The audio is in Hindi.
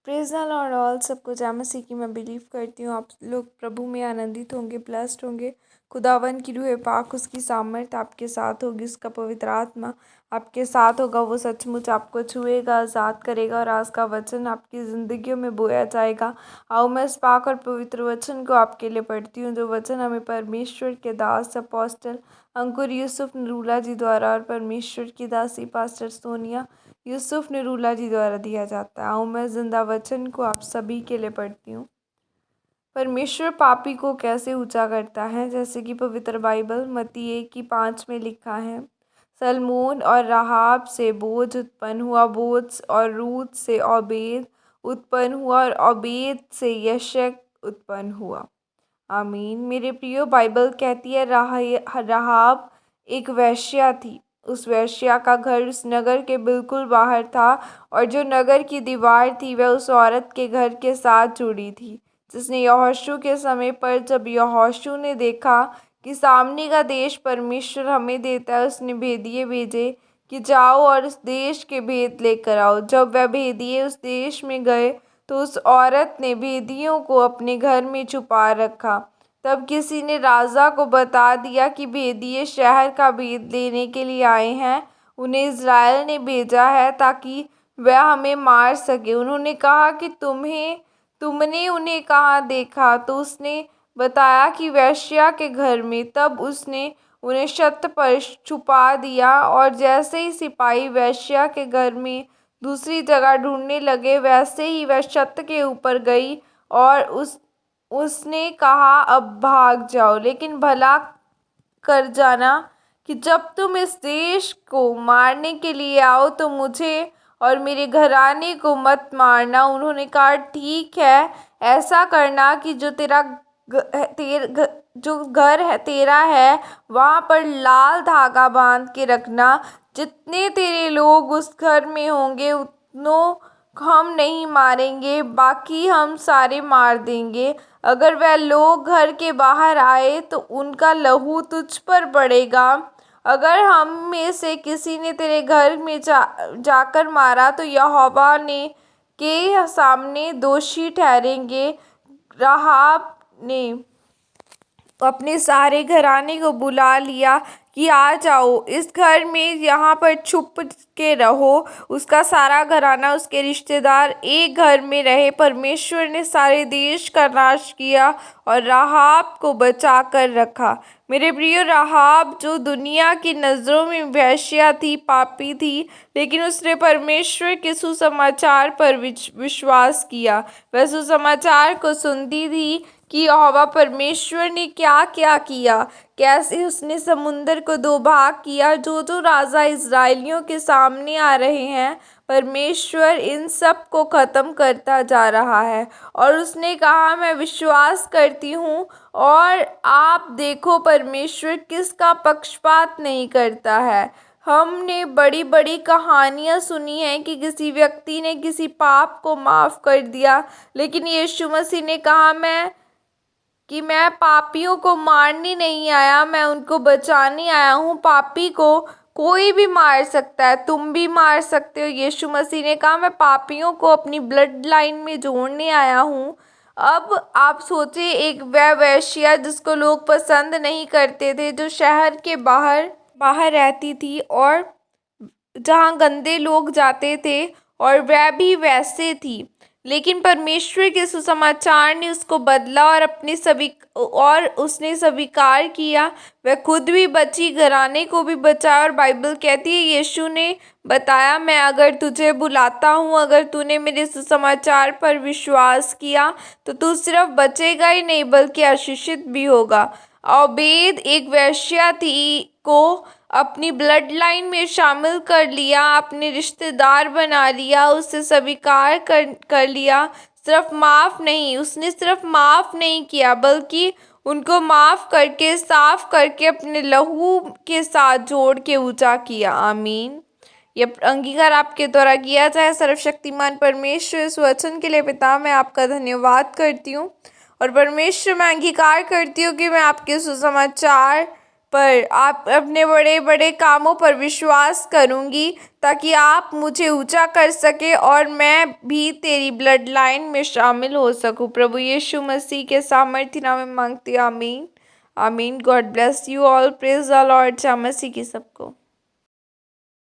Praise the Lord all. सबको जय मसीह की मैं बिलीव करती हूँ आप लोग प्रभु में आनंदित होंगे, ब्लेस्ड होंगे। खुदावन की रूह पाक, उसकी सामर्थ आपके साथ होगी, उसका पवित्र आत्मा आपके साथ होगा। वो सचमुच आपको छुएगा, आज़ाद करेगा और आज का वचन आपकी ज़िंदगियों में बोया जाएगा। आओ मैं इस पाक और पवित्र वचन को आपके लिए पढ़ती हूँ, जो वचन हमें परमेश्वर के दास अपोस्टल अंकुर यूसुफ नरूला जी द्वारा और परमेश्वर की दासी पास्टर सोनिया यूसुफ नरूला जी द्वारा दिया जाता है। आओ मैं जिंदा वचन को आप सभी के लिए पढ़ती हूँ। परमेश्वर पापी को कैसे ऊंचा करता है, जैसे कि पवित्र बाइबल मत्ती 1:5 में लिखा है। सलमोन और राहाब से बोझ उत्पन्न हुआ, बोझ और रूत से ओबेद उत्पन्न हुआ और ओबेद से यशक उत्पन्न हुआ। आमीन। मेरे प्रियो, बाइबल कहती है राहाब एक वेश्या थी। उस वेश्या का घर उस नगर के बिल्कुल बाहर था और जो नगर की दीवार थी वह उस औरत के घर के साथ जुड़ी थी, जिसने यहोशू के समय पर, जब यहोशू ने देखा कि सामने का देश परमेश्वर हमें देता है, उसने भेदिए भेजे कि जाओ और उस देश के भेद लेकर आओ। जब वह भेदिए उस देश में गए तो उस औरत ने भेदियों को अपने घर में छुपा रखा। तब किसी ने राजा को बता दिया कि भेदिए शहर का भेद लेने के लिए आए हैं, उन्हें इज़राइल ने भेजा है ताकि वह हमें मार सके। उन्होंने कहा कि तुमने उन्हें कहाँ देखा? तो उसने बताया कि वेश्या के घर में। तब उसने उन्हें छत पर छुपा दिया और जैसे ही सिपाही वेश्या के घर में दूसरी जगह ढूंढने लगे, वैसे ही वह छत के ऊपर गई और उसने कहा, अब भाग जाओ, लेकिन भला कर जाना कि जब तुम इस देश को मारने के लिए आओ तो मुझे और मेरे घराने को मत मारना। उन्होंने कहा, ठीक है, ऐसा करना कि जो घर है तेरा है, वहाँ पर लाल धागा बांध के रखना। जितने तेरे लोग उस घर में होंगे उतनों हम नहीं मारेंगे, बाकी हम सारे मार देंगे। अगर वह लोग घर के बाहर आए तो उनका लहू तुझ पर पड़ेगा। अगर हम में से किसी ने तेरे घर में जाकर मारा तो यहोवा ने के सामने दोषी ठहरेंगे। राहाब ने अपने सारे घराने को बुला लिया कि आ जाओ, इस घर में यहाँ पर छुप के रहो। उसका सारा घराना, उसके रिश्तेदार एक घर में रहे। परमेश्वर ने सारे देश का नाश किया और राहाब को बचा कर रखा। मेरे प्रिय, राहाब जो दुनिया की नज़रों में वेश्या थी, पापी थी, लेकिन उसने परमेश्वर के सुसमाचार पर विश्वास किया। वह सुसमाचार को सुनती थी कि यहोवा परमेश्वर ने क्या क्या किया, कैसे उसने समुंदर को दो भाग किया। जो जो राजा इज़राइलियों के सामने आ रहे हैं, परमेश्वर इन सब को ख़त्म करता जा रहा है। और उसने कहा, मैं विश्वास करती हूँ और आप देखो परमेश्वर किसका पक्षपात नहीं करता है। हमने बड़ी बड़ी कहानियाँ सुनी हैं कि किसी व्यक्ति ने किसी पाप को माफ़ कर दिया, लेकिन यीशु मसीह ने कहा, मैं पापियों को मारने नहीं आया, मैं उनको बचाने आया हूँ। पापी को कोई भी मार सकता है, तुम भी मार सकते हो। यीशु मसीह ने कहा, मैं पापियों को अपनी ब्लड लाइन में जोड़ने आया हूँ। अब आप सोचिए, एक वह वेश्या जिसको लोग पसंद नहीं करते थे, जो शहर के बाहर बाहर रहती थी और जहाँ गंदे लोग जाते थे, और वह भी वैसे थी, लेकिन परमेश्वर के सुसमाचार ने उसको बदला और उसने स्वीकार किया। वह खुद भी बची, घराने को भी बचाया। और बाइबल कहती है, यीशु ने बताया, मैं अगर तुझे बुलाता हूँ, अगर तूने मेरे सुसमाचार पर विश्वास किया तो तू सिर्फ बचेगा ही नहीं बल्कि आशीषित भी होगा। ओबेद एक वेश्या थी को अपनी ब्लड लाइन में शामिल कर लिया, अपने रिश्तेदार बना लिया, उससे स्वीकार कर लिया। उसने सिर्फ माफ़ नहीं किया बल्कि उनको माफ़ करके, साफ करके, अपने लहू के साथ जोड़ के ऊंचा किया। आमीन। यह अंगीकार आपके द्वारा किया जाए। सर्वशक्तिमान परमेश्वर, इस वचन के लिए पिता मैं आपका धन्यवाद करती हूँ। और परमेश्वर, मैं अंगीकार करती हूँ कि मैं आपके सुसमाचार पर आप अपने बड़े बड़े कामों पर विश्वास करूँगी ताकि आप मुझे ऊंचा कर सके और मैं भी तेरी ब्लड लाइन में शामिल हो सकूं। प्रभु यीशु मसीह के सामर्थ्य नाम में मांगती हूँ, आमीन आमीन। God bless you all, praise the Lord. जय मसीह की सबको।